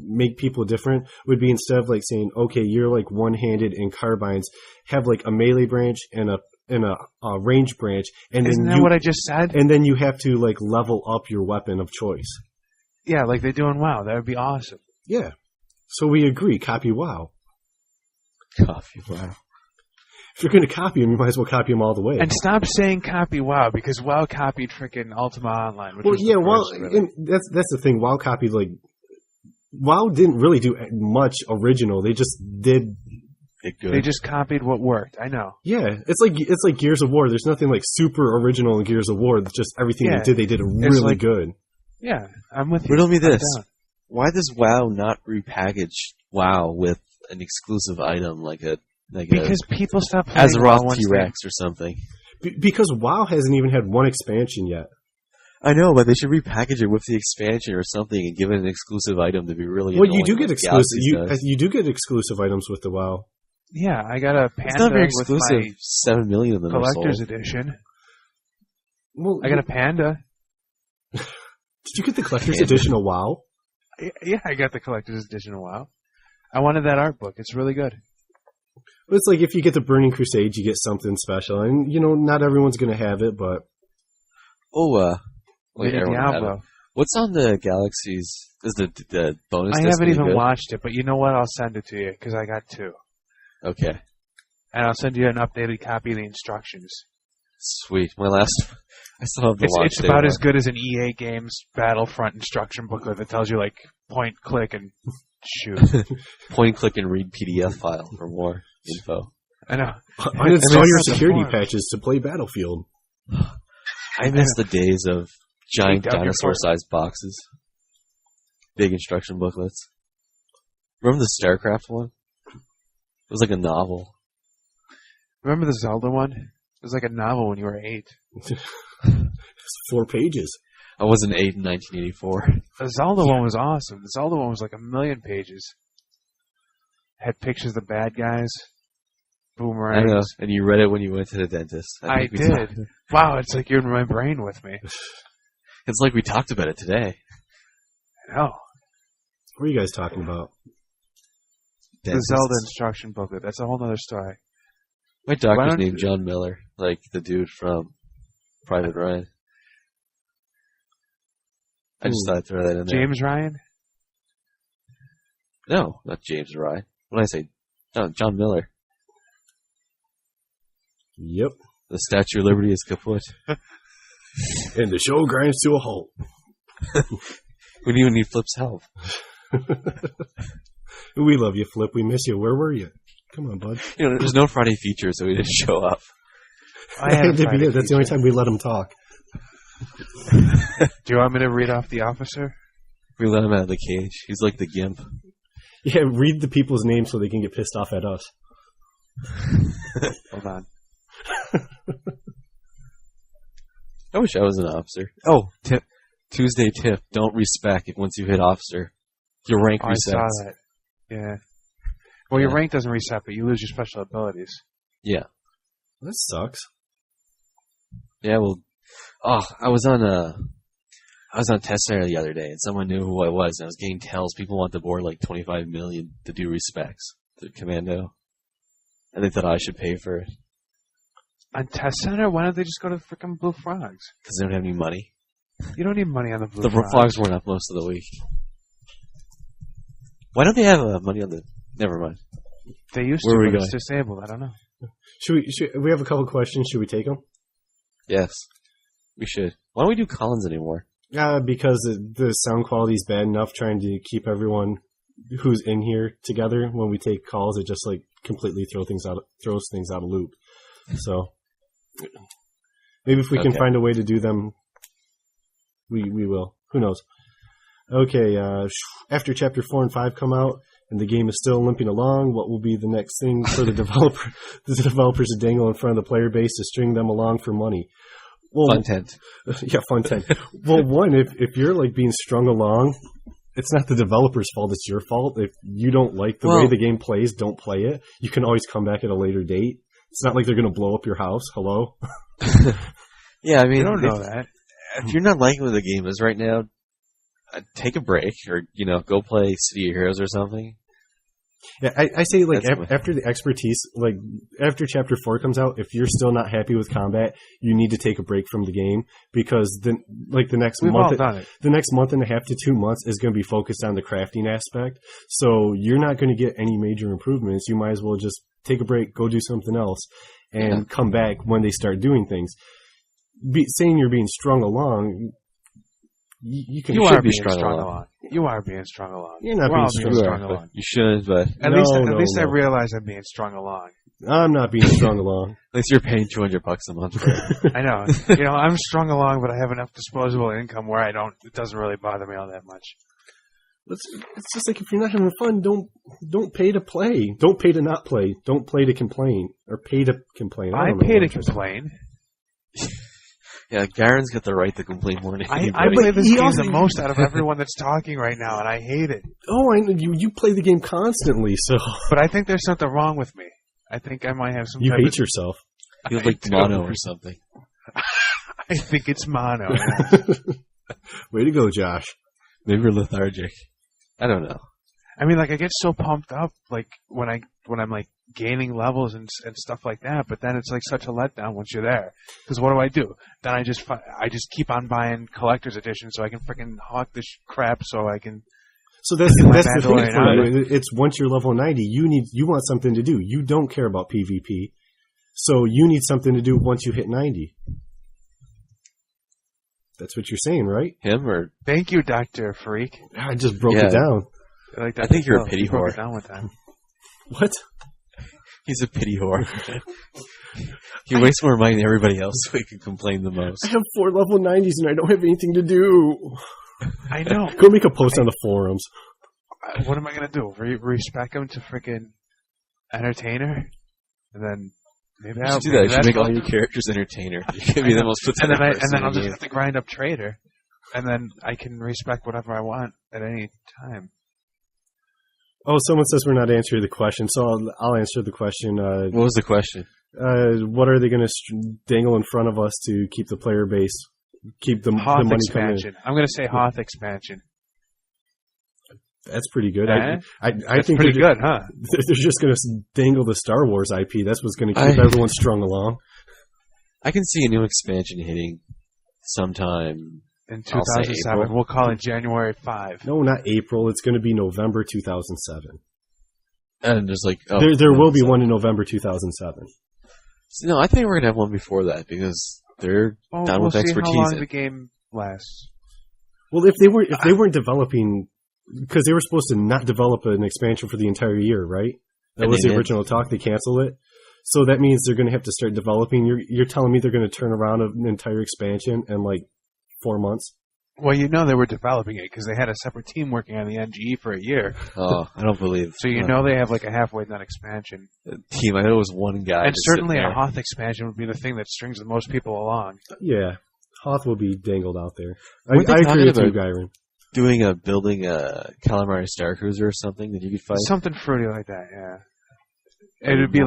Speaker 1: make people different would be, instead of saying, okay, you're one-handed in carbines, have a melee branch and a range branch, and
Speaker 3: isn't that what I just said?
Speaker 1: And then you have to level up your weapon of choice.
Speaker 3: Yeah, like they do in WoW. That would be awesome.
Speaker 1: Yeah. So we agree. Copy WoW.
Speaker 2: Copy WoW.
Speaker 1: If you're going to copy them, you might as well copy them all the way.
Speaker 3: And stop saying copy WoW, because WoW copied freaking Ultima Online. Which
Speaker 1: that's the thing. WoW copied WoW didn't really do much original. They just did
Speaker 2: it good.
Speaker 3: They just copied what worked. I know.
Speaker 1: Yeah, it's like Gears of War. There's nothing super original in Gears of War. It's just everything they did really good.
Speaker 3: Yeah, I'm with you.
Speaker 2: Riddle me this: why does WoW not repackage WoW with an exclusive item
Speaker 3: because people stop playing
Speaker 2: Azeroth T-Rex or something?
Speaker 1: Because WoW hasn't even had one expansion yet.
Speaker 2: I know, but they should repackage it with the expansion or something and give it an exclusive item to be really.
Speaker 1: Well, you do get exclusive. You do get exclusive items with the WoW.
Speaker 3: Yeah, I got a Panther
Speaker 2: it's not very exclusive.
Speaker 3: with my
Speaker 2: 7 million of them
Speaker 3: collector's edition.
Speaker 1: Well,
Speaker 3: I got a panda.
Speaker 1: Did you get the collector's edition of WoW?
Speaker 3: Yeah, I got the collector's edition of WoW. I wanted that art book. It's really good.
Speaker 1: It's like if you get the Burning Crusade, you get something special. And, not everyone's going to have it, but...
Speaker 2: Wait, everyone have it. What's on the Galaxies? Is the bonus disc?
Speaker 3: I haven't even watched it, but you know what? I'll send it to you, because I got 2.
Speaker 2: Okay.
Speaker 3: And I'll send you an updated copy of the instructions.
Speaker 2: Sweet. I still have the launch
Speaker 3: It's about as good as an EA Games Battlefront instruction booklet that tells you, point, click, and shoot.
Speaker 2: Point, click, and read PDF file for more info.
Speaker 3: I know.
Speaker 1: Uninstall your security patches to play Battlefield.
Speaker 2: I miss the days of giant dinosaur-sized boxes. Big instruction booklets. Remember the StarCraft one? It was like a novel.
Speaker 3: Remember the Zelda one? It was like a novel when you were 8.
Speaker 1: It's 4 pages.
Speaker 2: I wasn't 8 in 1984.
Speaker 3: The Zelda one was awesome. The Zelda one was like 1,000,000 pages. Had pictures of the bad guys. Boomerangs.
Speaker 2: I know, and you read it when you went to the dentist.
Speaker 3: I did. Wow, it's like you're in my brain with me.
Speaker 2: It's like we talked about it today.
Speaker 3: I know.
Speaker 1: What are you guys talking about?
Speaker 3: Dentists. The Zelda instruction booklet. That's a whole other story.
Speaker 2: My doctor's named John Miller, like the dude from Private Ryan. I just thought I'd throw that in there.
Speaker 3: James Ryan?
Speaker 2: No, not James Ryan. What did I say? John Miller.
Speaker 1: Yep.
Speaker 2: The Statue of Liberty is kaput.
Speaker 1: And the show grinds to a halt.
Speaker 2: We don't even need Flip's help.
Speaker 1: We love you, Flip. We miss you. Where were you? Come on, bud.
Speaker 2: There's no Friday feature, so he didn't show up.
Speaker 1: That's the only time we let him talk.
Speaker 3: Do you want me to read off the officer?
Speaker 2: We let him out of the cage. He's like the Gimp.
Speaker 1: Yeah, read the people's names so they can get pissed off at us.
Speaker 3: Hold on.
Speaker 2: I wish I was an officer. Oh, Tuesday tip. Don't respec once you hit officer. Your rank resets. I saw that.
Speaker 3: Yeah. Well, your rank doesn't reset, but you lose your special abilities.
Speaker 2: Yeah.
Speaker 1: That sucks.
Speaker 2: Yeah, well, I was on test center the other day, and someone knew who I was, and I was getting tells people want to board like 25 million to do respecs to Commando, and they thought I should pay for it.
Speaker 3: On test center? Why don't they just go to frickin' Blue Frogs?
Speaker 2: Because they don't have any money.
Speaker 3: You don't need money on the Blue Frogs.
Speaker 2: The Frogs weren't up most of the week. Why don't they have money on the... Never mind.
Speaker 3: They used to, but it's disabled. I don't know.
Speaker 1: Should we have a couple questions? Should we take them?
Speaker 2: Yes. We should. Why don't we do Collins anymore?
Speaker 1: Because the sound quality is bad enough trying to keep everyone who's in here together. When we take calls, it just completely throws things out of loop. So maybe if we can find a way to do them, we will. Who knows? Okay, after Chapter 4 and 5 come out, and the game is still limping along, what will be the next thing for the developers to dangle in front of the player base to string them along for money? Well,
Speaker 2: fun tent.
Speaker 1: Yeah, fun tent. Well, one, if you're being strung along, it's not the developer's fault, it's your fault. If you don't like the way the game plays, don't play it. You can always come back at a later date. It's not like they're going to blow up your house. Hello?
Speaker 2: Yeah, I mean,
Speaker 3: you don't know that.
Speaker 2: If you're not liking what the game is right now, take a break, or go play City of Heroes or something.
Speaker 1: Yeah, I say after the expertise, after Chapter 4 comes out, if you're still not happy with combat, you need to take a break from the game, because the next month and a half to 2 months is going to be focused on the crafting aspect. So you're not going to get any major improvements. You might as well just take a break, go do something else, and come back when they start doing things. Saying you're being strung along. You
Speaker 3: are being strung along. You are being strung along.
Speaker 1: You're not being strung along.
Speaker 2: You should, but
Speaker 3: at least I realize I'm being strung along.
Speaker 1: I'm not being strung along.
Speaker 2: At least you're paying $200 a month for it.
Speaker 3: I know. I'm strung along, but I have enough disposable income where it doesn't really bother me all that much.
Speaker 1: It's just like, if you're not having fun, don't pay to play. Don't pay to not play. Don't play to complain, or pay to complain.
Speaker 3: I pay to complain.
Speaker 2: Yeah, Garen's got the right to complain more than anybody.
Speaker 3: I play this game the most out of everyone that's talking right now, and I hate it.
Speaker 1: Oh, I know. You play the game constantly, so...
Speaker 3: But I think there's something wrong with me. I think I might have some...
Speaker 1: You hate yourself.
Speaker 2: You have mono or something.
Speaker 3: I I think it's mono.
Speaker 1: Way to go, Josh.
Speaker 2: Maybe we're lethargic. I don't know.
Speaker 3: I mean, like, I get so pumped up, like, when I'm like gaining levels and stuff like that. But then it's like such a letdown once you're there. Because what do? Then I just keep on buying collector's edition so I can freaking hawk this crap so I can.
Speaker 1: So that's the thing for you. It's once you're level 90, you want something to do. You don't care about PvP, so you need something to do once you hit 90. That's what you're saying, right?
Speaker 2: Him or
Speaker 3: thank you, Dr. Freak.
Speaker 1: I just broke it down.
Speaker 3: Like
Speaker 2: I think you're a pity whore.
Speaker 3: Broke it down one time.
Speaker 1: What?
Speaker 2: He's a pity whore. He wastes more money than everybody else, so he can complain the most.
Speaker 1: I have 4 level 90s and I don't have anything to do.
Speaker 3: I know.
Speaker 1: Go make a post on the forums.
Speaker 3: What am I gonna do? Respec him to freaking entertainer, and then maybe I'll
Speaker 2: do that. You should make all your characters entertainer. You can be the most pathetic person.
Speaker 3: And then I'll just have to grind up trader, and then I can respec whatever I want at any time.
Speaker 1: Oh, someone says we're not answering the question, so I'll answer the question.
Speaker 2: What was the question?
Speaker 1: What are they going to dangle in front of us to keep the player base, keep the money
Speaker 3: expansion?
Speaker 1: coming in?
Speaker 3: I'm going to say Hoth expansion.
Speaker 1: That's pretty good. I
Speaker 3: That's
Speaker 1: think
Speaker 3: pretty good, huh?
Speaker 1: They're just going to dangle the Star Wars IP. That's what's going to keep everyone strung along.
Speaker 2: I can see a new expansion hitting sometime
Speaker 3: in 2007. We'll call it January 5.
Speaker 1: No, not April. It's going to be November 2007.
Speaker 2: And there's like
Speaker 1: there will be one in November 2007.
Speaker 2: So, no, I think we're going to have one before that because they're done with expertise.
Speaker 3: We'll see how long the game lasts.
Speaker 1: Well, if they weren't developing, because they were supposed to not develop an expansion for the entire year, right? That was the original talk. They canceled it. So that means they're going to have to start developing. You're telling me they're going to turn around an entire expansion in like 4 months?
Speaker 3: Well, you know they were developing it because they had a separate team working on the NGE for a year.
Speaker 2: Oh, I don't believe.
Speaker 3: So you know they have like a halfway done expansion.
Speaker 2: Team, I know it was one guy.
Speaker 3: And certainly a Hoth expansion would be the thing that strings the most people along.
Speaker 1: Yeah, Hoth will be dangled out there. I agree with you, Gyron.
Speaker 2: Building a Calamari Star Cruiser or something that you could fight?
Speaker 3: Something fruity like that, yeah. It'd be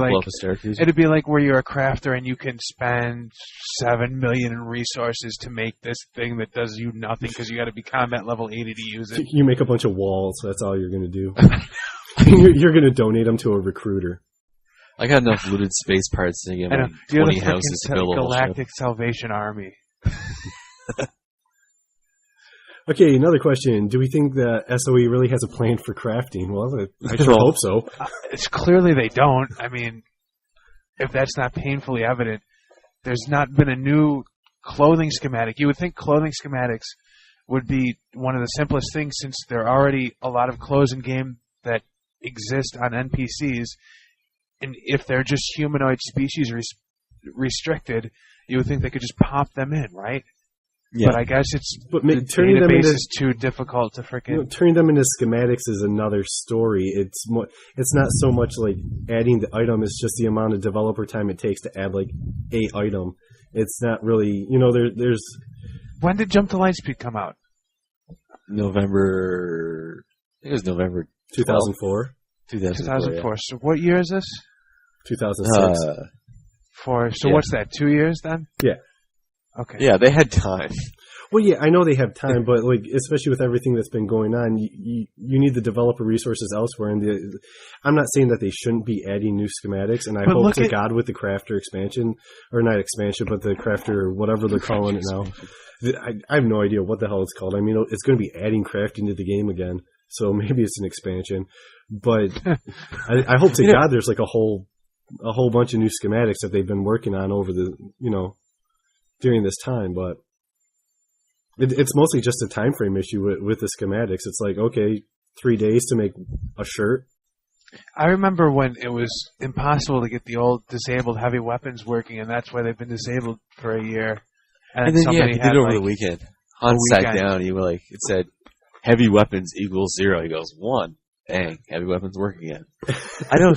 Speaker 3: like where you're a crafter and you can spend 7 million in resources to make this thing that does you nothing because you got to be combat level 80 to use it.
Speaker 1: You make a bunch of walls. So that's all you're going to do. You're going to donate them to a recruiter.
Speaker 2: I got enough looted space parts to get 20 houses to build a
Speaker 3: Galactic Salvation Army.
Speaker 1: Okay, another question. Do we think that SOE really has a plan for crafting? Well, I sure hope so.
Speaker 3: It's clearly they don't. I mean, if that's not painfully evident, there's not been a new clothing schematic. You would think clothing schematics would be one of the simplest things since there are already a lot of clothes in game that exist on NPCs. And if they're just humanoid species restricted, you would think they could just pop them in, right? Yeah. But I guess turning them into is too difficult to freaking.
Speaker 1: Turning them into schematics is another story. It's not so much like adding the item; it's just the amount of developer time it takes to add like a item. It's not really, there's.
Speaker 3: When did Jump to Lightspeed come out?
Speaker 2: November. I think it was November
Speaker 1: 2004.
Speaker 3: 2004. Yeah. So what year is this?
Speaker 1: 2006.
Speaker 3: So what's that? 2 years then?
Speaker 1: Yeah.
Speaker 3: Okay.
Speaker 2: Yeah, they had time.
Speaker 1: Well, yeah, I know they have time, but like, especially with everything that's been going on, you need the developer resources elsewhere. And I'm not saying that they shouldn't be adding new schematics, and I hope to God with the Crafter expansion, or not expansion, but the Crafter, whatever they're calling it now. I have no idea what the hell it's called. I mean, it's going to be adding crafting to the game again, so maybe it's an expansion. But I hope to God there's like a whole bunch of new schematics that they've been working on over the during this time, but it's mostly just a time frame issue with the schematics. It's like, okay, 3 days to make a shirt.
Speaker 3: I remember when it was impossible to get the old disabled heavy weapons working, and that's why they've been disabled for a year. And then
Speaker 2: he did it over the weekend. Hans sat down, he was like, it said, heavy weapons equals 0. He goes, 1. Dang, heavy weapons work again. I don't...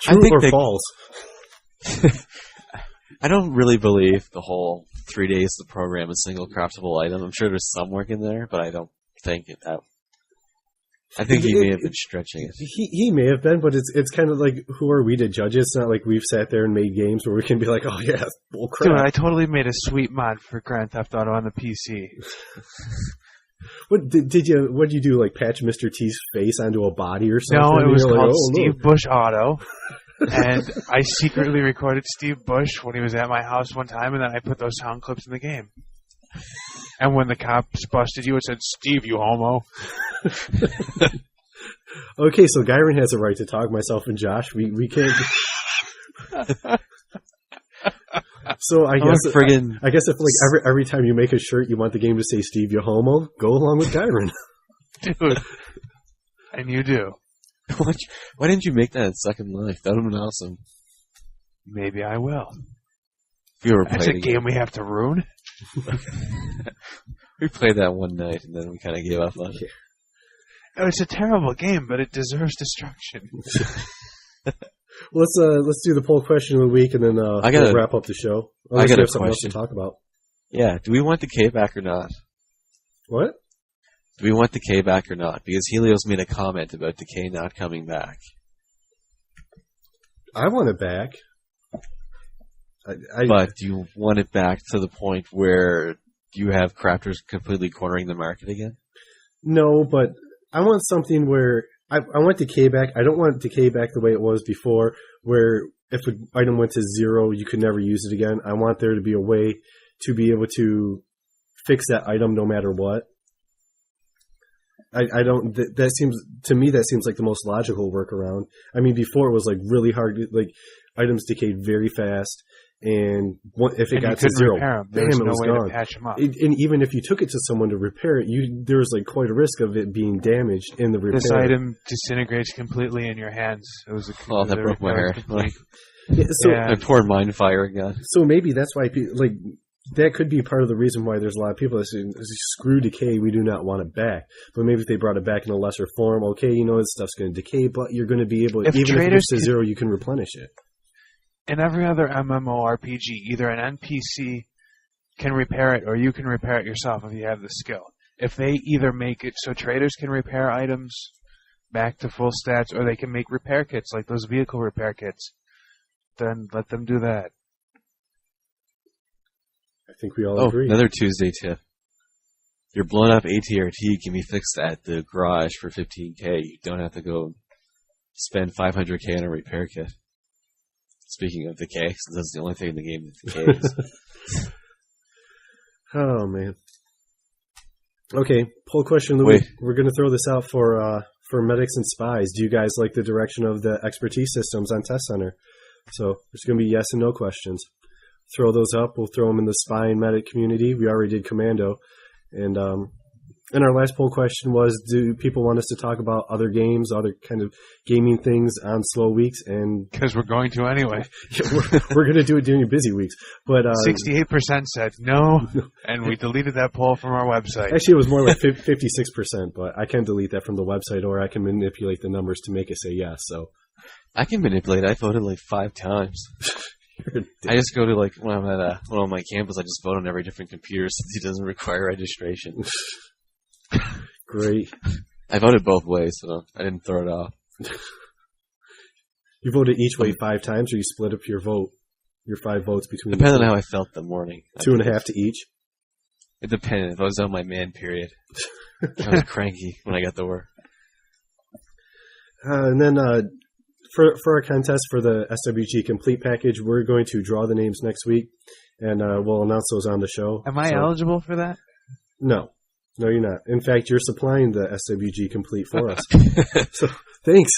Speaker 1: True or false?
Speaker 2: I don't really believe the whole 3 days to program a single craftable item. I'm sure there's some work in there, but I don't think it. I think he may have been stretching it.
Speaker 1: He may have been, but it's kind of like, who are we to judge it? It's not like we've sat there and made games where we can be like, oh yeah, bull crap.
Speaker 3: Dude, I totally made a sweet mod for Grand Theft Auto on the PC.
Speaker 1: What did you do? Like patch Mr. T's face onto a body or something?
Speaker 3: No, it was called
Speaker 1: Steve
Speaker 3: Steve Bush Auto. And I secretly recorded Steve Bush when he was at my house one time, and then I put those sound clips in the game. And when the cops busted you, it said, "Steve, you homo."
Speaker 1: Okay, so Gyron has a right to talk. Myself and Josh, we can't. So I guess if like every time you make a shirt, you want the game to say "Steve, you homo," go along with Gyron.
Speaker 3: Dude, and you do.
Speaker 2: Why didn't you make that in Second Life? That would have been awesome.
Speaker 3: Maybe I will.
Speaker 2: That's
Speaker 3: a game we have to ruin.
Speaker 2: We played that one night, and then we kind of gave up on it.
Speaker 3: Oh, it's a terrible game, but it deserves destruction.
Speaker 1: Let's do the poll question of the week, and then we'll wrap up the show.
Speaker 2: I got
Speaker 1: a
Speaker 2: something
Speaker 1: else to talk about.
Speaker 2: Yeah, do we want the K back or not?
Speaker 1: What?
Speaker 2: Do we want the K back or not? Because Helios made a comment about the K not coming back.
Speaker 1: I want it back.
Speaker 2: But do you want it back to the point where you have crafters completely cornering the market again?
Speaker 1: No, but I want something where I want decay back. I don't want decay back the way it was before, where if an item went to 0, you could never use it again. I want there to be a way to be able to fix that item no matter what. I don't. That seems to me like the most logical workaround. I mean, before it was like really hard. Like items decayed very fast. And if it got to 0, bam, it was gone.
Speaker 3: To patch them up.
Speaker 1: And even if you took it to someone to repair it, there was like quite a risk of it being damaged in the repair.
Speaker 3: This item disintegrates completely in your hands. It was
Speaker 2: that broke my heart.
Speaker 1: Yeah,
Speaker 2: I poured mine fire again.
Speaker 1: So maybe that's why that could be part of the reason why there's a lot of people that say, screw decay, we do not want it back. But maybe if they brought it back in a lesser form, okay, this stuff's going to decay, but you're going to be able, even if it goes to 0, you can replenish it.
Speaker 3: In every other MMORPG, either an NPC can repair it or you can repair it yourself if you have the skill. If they either make it so traders can repair items back to full stats, or they can make repair kits like those vehicle repair kits, then let them do that.
Speaker 1: I think we all agree.
Speaker 2: Another Tuesday tip. Your blown up ATRT can be fixed at the garage for $15K. You don't have to go spend $500K on a repair kit. Speaking of the K, since that's the only thing in the game that decays.
Speaker 1: Oh, man. Okay, poll question of the week. We're going to throw this out for medics and spies. Do you guys like the direction of the expertise systems on Test Center? So there's going to be yes and no questions. Throw those up. We'll throw them in the spy and medic community. We already did commando. And our last poll question was, do people want us to talk about other games, other kind of gaming things on slow weeks? And
Speaker 3: because we're going to anyway.
Speaker 1: we're going to do it during busy weeks. But
Speaker 3: 68% said no, and we deleted that poll from our website.
Speaker 1: Actually, it was more like 56%, but I can delete that from the website, or I can manipulate the numbers to make it say yes. So
Speaker 2: I can manipulate. I voted like 5 times. I just go to when I'm at one on my campus, I just vote on every different computer since it doesn't require registration.
Speaker 1: Great.
Speaker 2: I voted both ways, so I didn't throw it off.
Speaker 1: You voted each way 5 times, or you split up your vote, your 5 votes between.
Speaker 2: Depending on how I felt the morning.
Speaker 1: 2.5 to each.
Speaker 2: It depended. If I was on my man period, I was cranky when I got to work.
Speaker 1: And then for our contest for the SWG Complete package, we're going to draw the names next week, and we'll announce those on the show.
Speaker 3: Am I eligible for that?
Speaker 1: No. No, you're not. In fact, you're supplying the SWG Complete for us. So, thanks.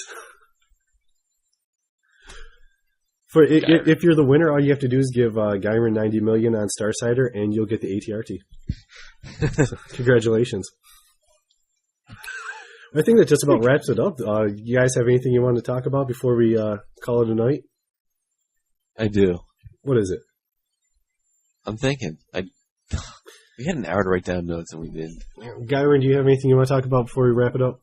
Speaker 1: If you're the winner, all you have to do is give Gyron $90 million on Starsider, and you'll get the ATRT. So, congratulations. I think that just about wraps it up. You guys have anything you want to talk about before we call it a night?
Speaker 2: I do.
Speaker 1: What is it?
Speaker 2: I'm thinking. We had an hour to write down notes, and we didn't.
Speaker 1: Gyron, do you have anything you want to talk about before we wrap it up?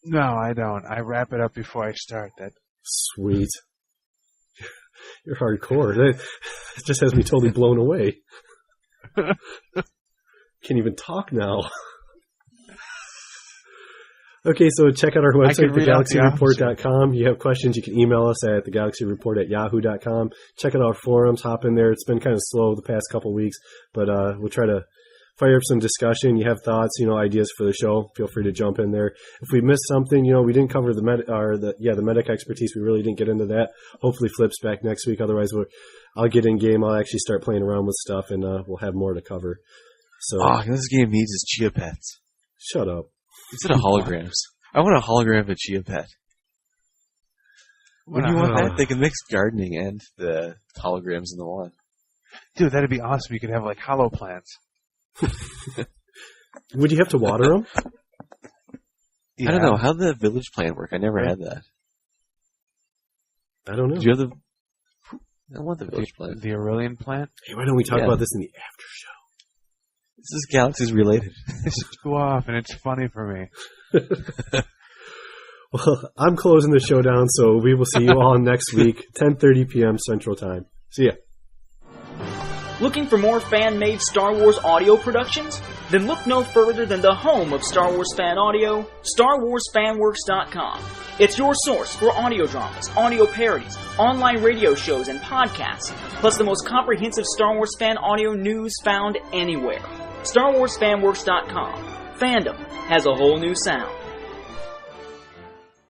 Speaker 3: No, I don't. I wrap it up before I start. That
Speaker 1: sweet. You're hardcore. That just has me totally blown away. Can't even talk now. Okay, so check out our website, thegalaxyreport.com. You have questions, you can email us at thegalaxyreport@yahoo.com. Check out our forums, hop in there. It's been kind of slow the past couple weeks, but we'll try to fire up some discussion. You have thoughts, ideas for the show, feel free to jump in there. If we missed something, we didn't cover the medic expertise. We really didn't get into that. Hopefully Flip's back next week. Otherwise, I'll get in game. I'll actually start playing around with stuff, and we'll have more to cover. So,
Speaker 2: this game needs is Chia Pets.
Speaker 1: Shut up.
Speaker 2: Instead of holograms. I want a hologram of a Chia Pet. When you want that, they can mix gardening and the holograms in the one.
Speaker 3: Dude, that'd be awesome. You could have, hollow plants.
Speaker 1: Would you have to water them?
Speaker 2: Yeah. I don't know. How'd the village plant work? I never had that.
Speaker 1: I don't know.
Speaker 2: Do you have the... I want the village plant.
Speaker 3: The Aurelian plant?
Speaker 1: Hey, why don't we talk about this in the after show?
Speaker 2: This is Galaxies related.
Speaker 3: Just go off, and it's funny for me.
Speaker 1: Well, I'm closing the show down, so we will see you all next week, 10:30 p.m. Central Time. See ya.
Speaker 4: Looking for more fan-made Star Wars audio productions? Then look no further than the home of Star Wars fan audio, StarWarsFanWorks.com. It's your source for audio dramas, audio parodies, online radio shows, and podcasts, plus the most comprehensive Star Wars fan audio news found anywhere. StarWarsFanWorks.com. Fandom has a whole new sound.